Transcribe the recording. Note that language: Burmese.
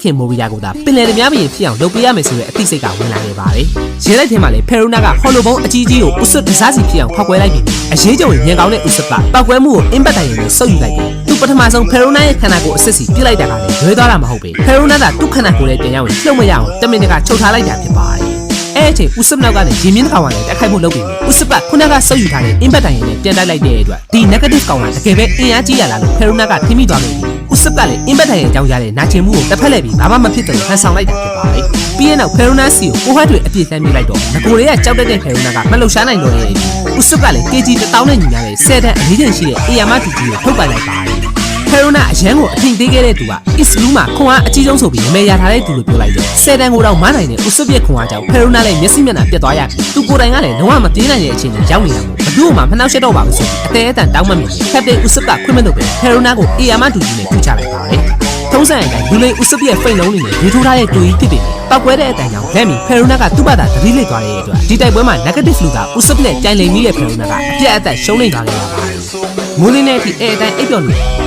ခင်မိုရီယာကိုသာပင်လယ်များပြင်ဖြစ်အောင်လုပ်ပေးရမယ်ဆိုတဲ့အသိစိတ်ကဝင်လာခဲ့ပါတယ်ရဲလိုက်ထဲမှာလေဖယ်ရိုနာကဟော်လိုဘုံအကြီးကြီးကိုဥစွတ်တစားစီဖြစ်အောင်ဖောက်ခွဲလိုက်ပြီးအရေးကြုံရင်ညံကောင်းတဲ့ဥစွတ်ကပောက်ကွဲမှုကိုအင်ပတ်တိုင်ရင်ဆုပ်ယူလိုက်တယ်သူပထမဆုံးဖယ်ရိုနာရဲ့ခန္ဓာကိုယ်အစစ်စီပြစ်လိုက်တာကလည်းလွဲသွားတာမဟုတ်ပဲဖယ်ရိုနာကသူ့ခန္ဓာကိုယ်ရဲ့တင်ရောက်ရင်လှုပ်မရအောင်တမင်တကာချုပ်ထားလိုက်တာဖြစ်ပါတယ်အဲ့အချိန်ဥစွတ်နောက်ကနေရေမြင့်ကောင်ကလည်းတက်ခိုက်ဖို့လုပ်ပြီးဥစွတ်ကခုနကဆုပ်ယူထားတဲ့အင်ပတ်တိုင်ရင်နဲ့ပြန်တိုက်လိုက်တဲ့အတွက်ဒီ negative ကောင်ကတကယ်ပဲအင်အားကြီးရလာလို့ဖယ်ရိုနာကထိမိသွားခဲ့တယ်ဥစပ်ကလည်းအင်ဘက်တိုင်ရဲ့အကြောင်းရတဲ့နာကျင်မှုကိုတစ်ဖက်လှည့်ပြီးဘာမှမဖြစ်တယ်ဟန်ဆောင်လိုက်တာဖြစ်ပါတယ်။ပြီးရင်တော့ဖယ်ရိုနာစီကိုကိုဟတ်တွေအပြည့်စမ်းပြလိုက်တော့ငကိုတွေကကြောက်တတ်တဲ့ဖယ်ရိုနာကမလှုပ်ရှားနိုင်တော့ရဲ့ဥစပ်ကလည်း KG 1000နဲ့ညီများတဲ့10တန်းအလေးချိန်ရှိတဲ့အေယာမတူကြီးကိုထုတ်ပိုင်လိုက်ပါတယ်။ဖယ်ရိုနာအရန်ကိုအထင်သေးခဲ့တဲ့သူကအစ္စလူးမှာခွန်အားအကြီးဆုံးဆိုပြီးနာမည်ရထားတဲ့သူလို့ပြောလိုက်တော့10တန်းကိုတော့မနိုင်တဲ့ဥစပ်ရဲ့ခွန်အားကြောင့်ဖယ်ရိုနာလည်းမျက်စိမျက်နှာပြတ်သွားရပြီးသူကိုယ်တိုင်ကလည်းလုံးဝမပြေးနိုင်တဲ့အချိန်ကိုရောက်နေတာမို့ဘသူ့မှမနှောက်ရှက်တော့ပါဘူးဆိုပြီးအသေးအတန်တောင်းမှမြင်တယ်။ကပတိန်ဥစပ်ကခွင့်မလုပ်ပဲဖယ်ရိုနာကိုအေယာမတူကြီးနဲ့ထူချလိုက်ပါတယ်။ထုံးစံအတိုင်းလူလိန်ဥစပ်ရဲ့ဖိတ်လုံးတွေနဲ့ရေထိုးထားတဲ့တူကြီးဖြစ်ပြီးပောက်ကွဲတဲ့အတိုင်းကြောင့်လက်မီဖယ်ရိုနာကသူ့ဘာသာသတိလစ်သွားတဲ့အတွက်ဒီတိုက်ပွဲမှာ negative လူကဥစပ်နဲ့ကြိုင်လိန်မိတဲ့ဖယ်ရိုနာကအပြတ်အသတ်ရှုံးနေသွားခဲ့ရပါတယ်။မိုးလင်းတဲ့အထိအဲ့အတိုင်းအိပ်ပျော်နေ